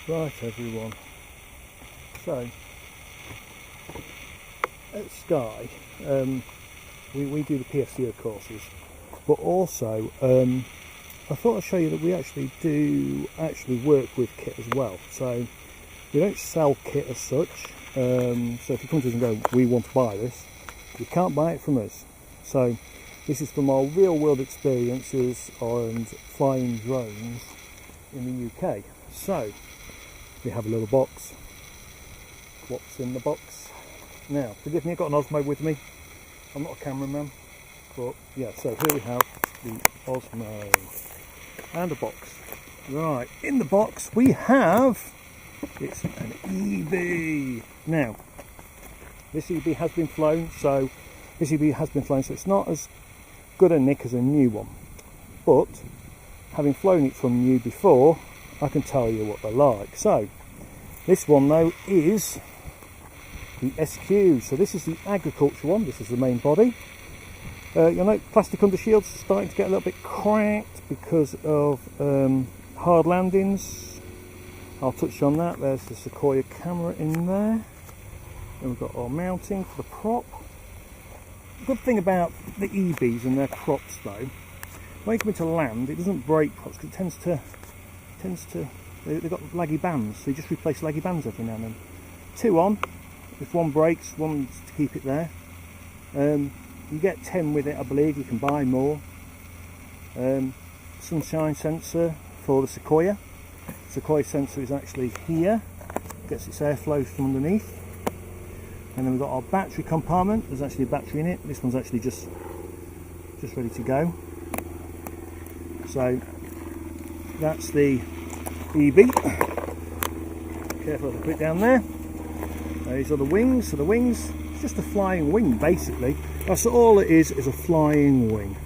Right everyone, so at Sky we do the PSCO courses, but also I thought I'd show you that we actually work with kit as well. So we don't sell kit as such, so if you come to us and go, we want to buy this, you can't buy it from us. So this is from our real world experiences on flying drones in the UK. So we have a little box. What's in the box? Now, forgive me, I've got an Osmo with me. I'm not a cameraman, but yeah, so here we have the Osmo and a box. Right, in the box we have, it's an eBee. Now, this eBee has been flown, so it's not as good a nick as a new one. But, having flown it from new before, I can tell you what they're like. So, this one though is the SQ. So this is the agriculture one. This is the main body. You'll note plastic undershield's starting to get a little bit cracked because of hard landings. I'll touch on that. There's the Sequoia camera in there. Then we've got our mounting for the prop. The good thing about the eBees and their props though, when you come into land, it doesn't break props because it tends to they've got laggy bands, so you just replace laggy bands every now and then. 2 on, if one breaks, one's to keep it there. You get 10 with it, I believe. You can buy more. Sunshine sensor for the Sequoia. Sequoia sensor is actually here, gets its airflow from underneath. And then we've got our battery compartment. There's actually a battery in it. This one's actually just ready to go. So that's the eBee. Careful to put it down there. These are the wings. So the wings, it's just a flying wing basically. That's all it is a flying wing.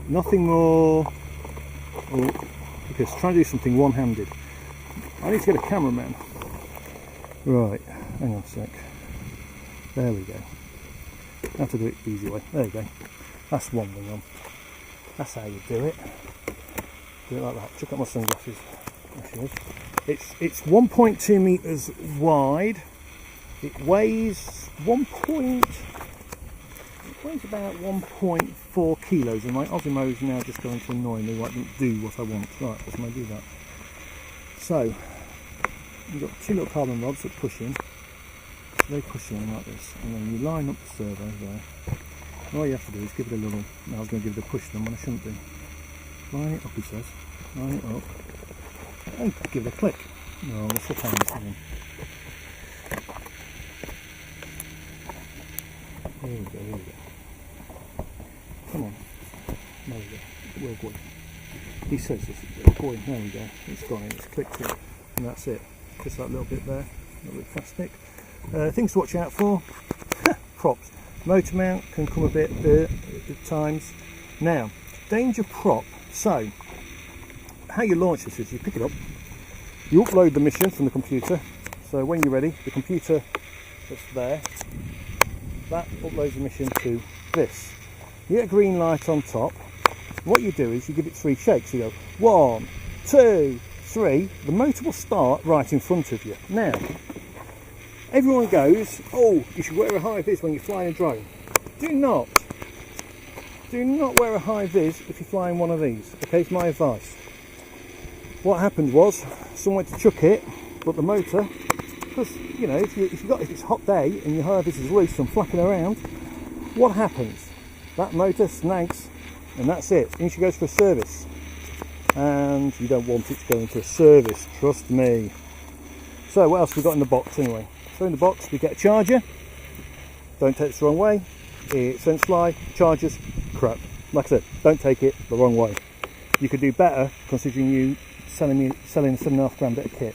Nothing more. Oh, because trying to do something one-handed. I need to get a cameraman. Right, hang on a sec. There we go. I have to do it the easy way. There you go. That's one wing on. That's how you do it. Do it like that. Check out my sunglasses. It's 1.2 meters wide. It weighs about 1.4 kilos, and my Osmo is now just going to annoy me. Won't do what I want. Right, let's do that. So you've got 2 little carbon rods that push in. So they push in like this, and then you line up the servo there. And all you have to do is give it a little. Now I was going to give it a push then when I shouldn't do. Line it up, he says. Line it up. And give it a click. No, let's look at this again. Here we go. Come on. There we go. Well good. He says this is going. There we go. It's gone in. It's clicked in. And that's it. Just that little bit there. A little bit of plastic. Things to watch out for. Props. Motor mount can come a bit at times. Now, danger prop. So, how you launch this is you pick it up. You upload the mission from the computer. So when you're ready, the computer that's there, that uploads the mission to this. You get a green light on top. What you do is you give it 3 shakes. You go 1, 2, 3. The motor will start right in front of you. Now, everyone goes, oh, you should wear a high vis when you're flying a drone. Do not wear a high vis if you're flying one of these. Okay, it's my advice. What happened was, someone went to chuck it, but the motor, because you know, if it's a hot day and your high vis is loose and flapping around, what happens? That motor snags, and that's it. And she goes for a service, and you don't want it to go into a service. Trust me. So what else have we got in the box anyway? So in the box we get a charger. Don't take this the wrong way. It's Sensefly chargers. Crap. Like I said, don't take it the wrong way. You could do better considering you selling a £7.5 bit of kit.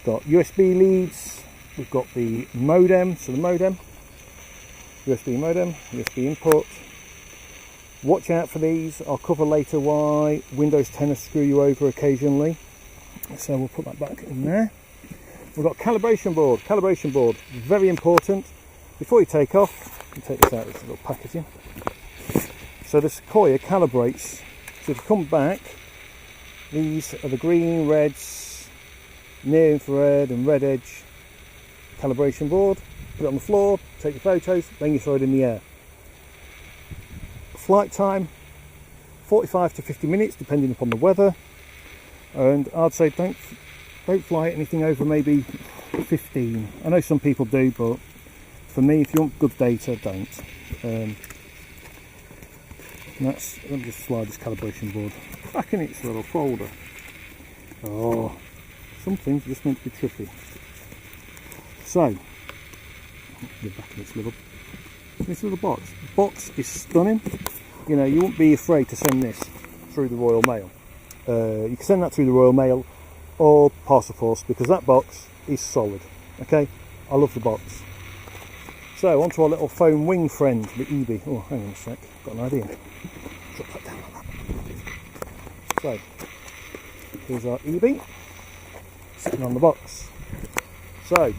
Got USB leads, we've got the modem, so the modem, USB modem, USB input. Watch out for these. I'll cover later why Windows 10 will screw you over occasionally. So we'll put that back in there. We've got calibration board, very important. Before you take off, you take this out of this little packaging. So the Sequoia calibrates. So if you come back, these are the green, reds, near infrared and red edge calibration board, put it on the floor, take your photos, then you throw it in the air. Flight time 45 to 50 minutes depending upon the weather, and I'd say don't fly anything over maybe 15. I know some people do, but for me, if you want good data, don't. Let me just slide this calibration board back in its little folder. Oh, some things are just meant to be tricky. So, get back in its little box. The box is stunning. You know, you won't be afraid to send this through the Royal Mail. You can send that through the Royal Mail or Parcel Force, because that box is solid. Okay, I love the box. So onto our little foam wing friend, the eBee. Oh, hang on a sec, got an idea. Drop that down like that. So here's our eBee sitting on the box. So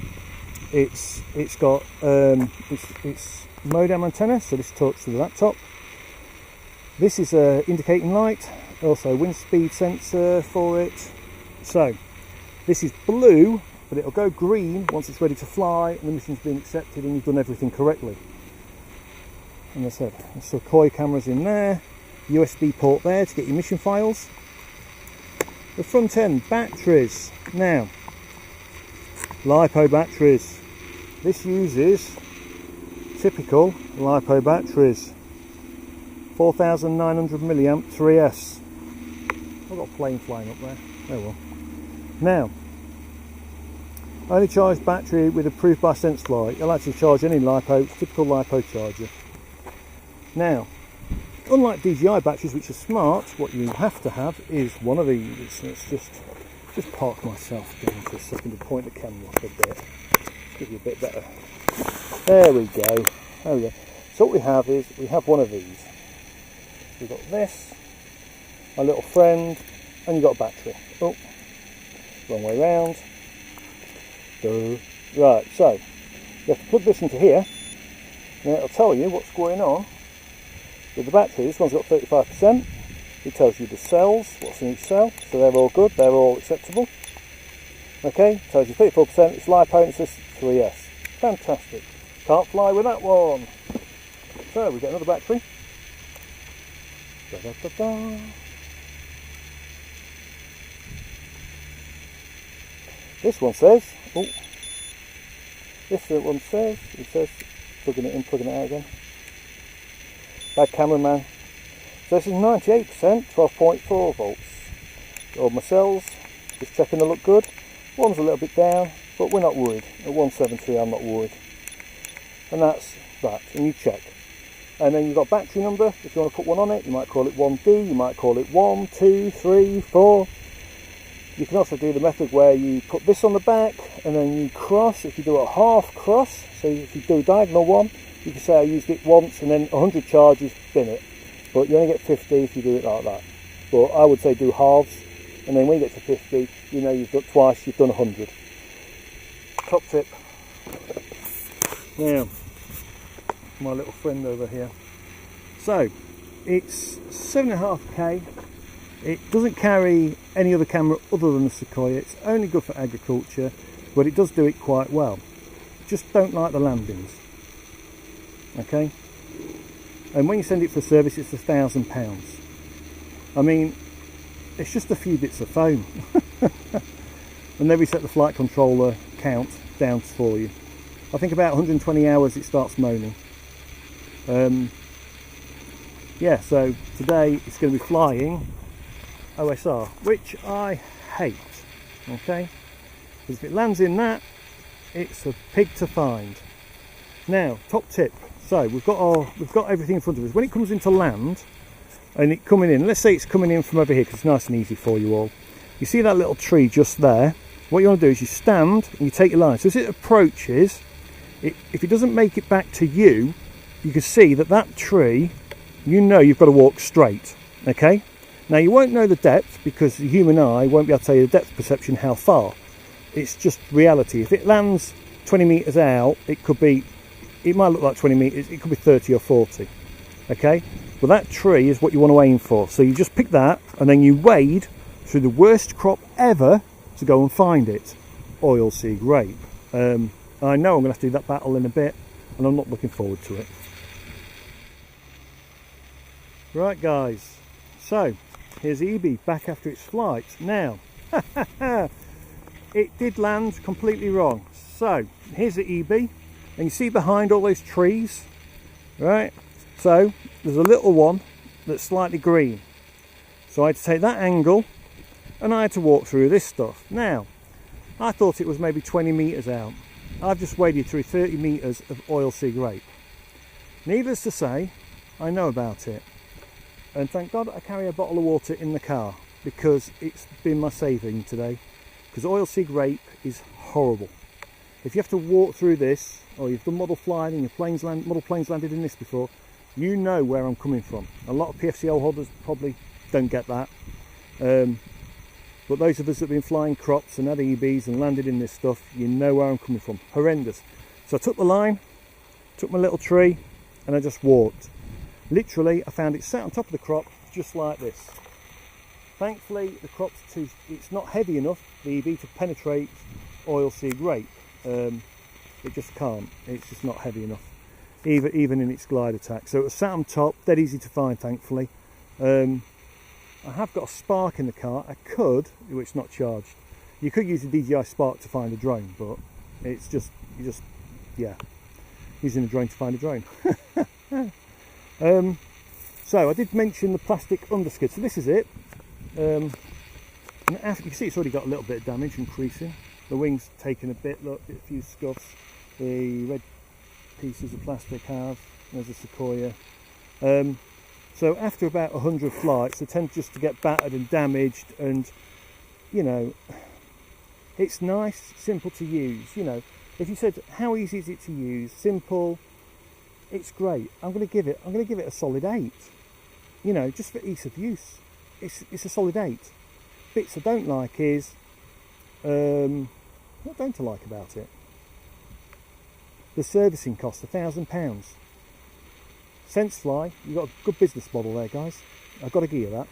it's got it's modem antenna, so this talks to the laptop. This is a indicating light, also wind speed sensor for it. So this is blue, but it'll go green once it's ready to fly and the mission's been accepted and you've done everything correctly. And as I said, there's Sequoia cameras in there, USB port there to get your mission files. The front end batteries. Now, LiPo batteries. This uses typical LiPo batteries. 4,900 milliamp 3S. I've got a plane flying up there. Oh well. Now, only charge battery with approved by Sensefly. You'll actually charge any LiPo, typical LiPo charger. Now, unlike DJI batteries, which are smart, what you have to have is one of these. Let's just park myself down for a second to point the camera up a bit. Give you a bit better. There we go. There we go. So what we have is, we have one of these. We've got this, my little friend, and you've got a battery. Oh, wrong way round. Right, so you have to plug this into here, and it'll tell you what's going on with the battery. This one's got 35%. It tells you the cells, what's in each cell, so they're all good, they're all acceptable. Okay, tells you 34%, it's LiPo, and it says 3S. Fantastic. Can't fly with that one. So we get another battery. Da, da, da, da. This one says, oh, it says, plugging it in, plugging it out again. Bad cameraman. So this is 98%, 12.4 volts. All my cells, just checking they look good. One's a little bit down, but we're not worried. At 173 I'm not worried. And that's that, and you check. And then you've got battery number. If you want to put one on it, you might call it 1D, you might call it 1, 2, 3, 4. You can also do the method where you put this on the back and then you cross. If you do a half cross, so if you do a diagonal one, you can say I used it once and then 100 charges, bin it. But you only get 50 if you do it like that. But I would say do halves, and then when you get to 50, you know you've done twice, you've done 100. Top tip. Now, my little friend over here. So, it's 7.5K. It doesn't carry any other camera other than the Sequoia. It's only good for agriculture, but it does do it quite well. Just don't like the landings. Okay? And when you send it for service, it's £1,000. I mean, it's just a few bits of foam. And then we set the flight controller count down for you. I think about 120 hours it starts moaning. Yeah, so today it's going to be flying OSR, which I hate. Okay, because if it lands in that, it's a pig to find. Now, top tip. So we've got everything in front of us. When it comes into land, and it coming in, let's say it's coming in from over here, because it's nice and easy for you all. You see that little tree just there? What you want to do is you stand and you take your line. So as it approaches, if it doesn't make it back to you, you can see that tree, you know you've got to walk straight. Okay? Now you won't know the depth because the human eye won't be able to tell you the depth perception how far. It's just reality. If it lands 20 metres out, it might look like 20 metres, it could be 30 or 40. Okay? Well, that tree is what you want to aim for. So you just pick that and then you wade through the worst crop ever to go and find it. Oilseed rape. I know I'm going to have to do that battle in a bit, and I'm not looking forward to it. Right guys, so here's eBee back after its flight. Now, it did land completely wrong. So here's the eBee, and you see behind all those trees, right? So there's a little one that's slightly green. So I had to take that angle, and I had to walk through this stuff. Now, I thought it was maybe 20 metres out. I've just waded through 30 metres of oilseed rape. Needless to say, I know about it. And thank God I carry a bottle of water in the car, because it's been my saving today. Because oilseed rape is horrible. If you have to walk through this, or you've done model flying and your model planes landed in this before, you know where I'm coming from. A lot of PFCL holders probably don't get that. But those of us that have been flying crops and had eBees and landed in this stuff, you know where I'm coming from. Horrendous. So I took the line, took my little tree, and I just walked. Literally, I found it sat on top of the crop, just like this. Thankfully, the crop's it's not heavy enough, the eBee, to penetrate oilseed rape. It just can't. It's just not heavy enough, even in its glide attack. So it was sat on top, dead easy to find, thankfully. I have got a spark in the car. I could, which not charged. You could use a DJI spark to find a drone, but it's just, yeah, using a drone to find a drone. So I did mention the plastic underskid. So this is it. And after, you can see it's already got a little bit of damage and creasing. The wing's taken a bit, look, a few scuffs. The red pieces of plastic have. There's a Sequoia. So after about 100 flights, they tend just to get battered and damaged, and you know, it's nice, simple to use. You know, if you said how easy is it to use, simple, it's great. I'm going to give it a solid 8. You know, just for ease of use, it's a solid 8. Bits I don't like is, what don't I like about it? The servicing cost, £1,000. Sensefly, you've got a good business model there, guys. I've got to give you that.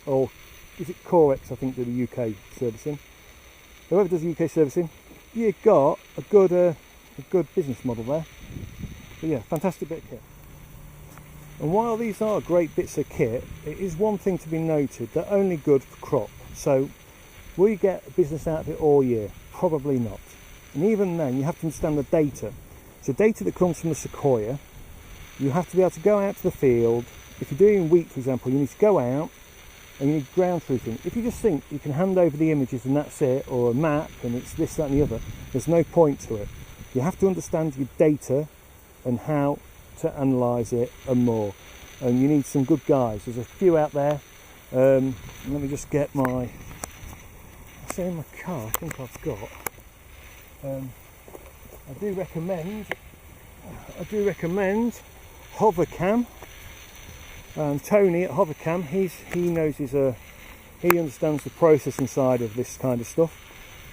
Or is it Corex, I think, do the UK servicing? Whoever does the UK servicing, you've got a good business model there. But yeah, fantastic bit of kit. And while these are great bits of kit, it is one thing to be noted, they're only good for crop. So will you get business out of it all year? Probably not. And even then, you have to understand the data. So data that comes from the Sequoia, you have to be able to go out to the field. If you're doing wheat, for example, you need to go out and you need ground truthing. If you just think you can hand over the images and that's it, or a map and it's this, that and the other, there's no point to it. You have to understand your data and how to analyse it and more. And you need some good guys. There's a few out there. Let me just get my, I say in my car, I think I've got, I do recommend Hovercam, and Tony at Hovercam, he knows he understands the processing side of this kind of stuff.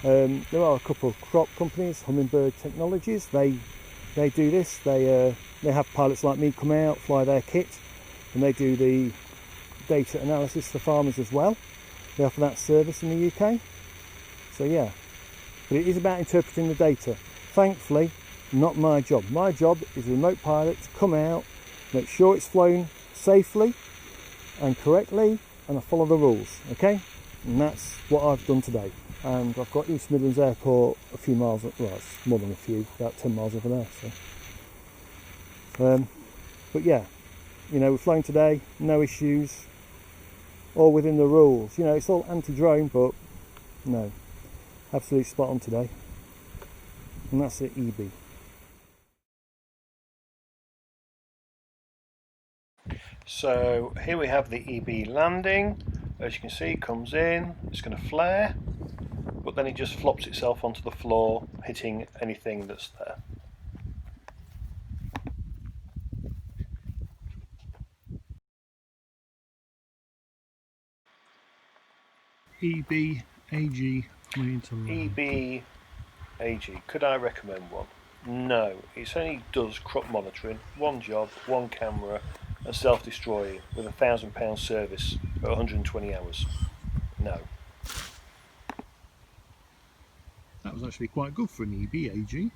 There are a couple of crop companies, Hummingbird Technologies, they do this. They have pilots like me come out, fly their kit, and they do the data analysis for farmers as well. They offer that service in the UK. So yeah, but it is about interpreting the data. Thankfully, not my job. My job is a remote pilot to come out, make sure it's flown safely and correctly, and I follow the rules, okay? And that's what I've done today. And I've got East Midlands Airport a few miles, well, it's more than a few, about 10 miles over there. So, but yeah, you know, we've flown today, no issues, all within the rules. You know, it's all anti-drone, but no, absolutely spot on today. And that's it, eBee. So here we have the eBee landing. As you can see, it comes in, it's going to flare, but then it just flops itself onto the floor, hitting anything that's there. eBee AG waiting to land. eBee AG, could I recommend one? No, it only does crop monitoring, one job, one camera, and self-destroying with £1,000 service at 120 hours. No. was actually quite good for an eBee AG.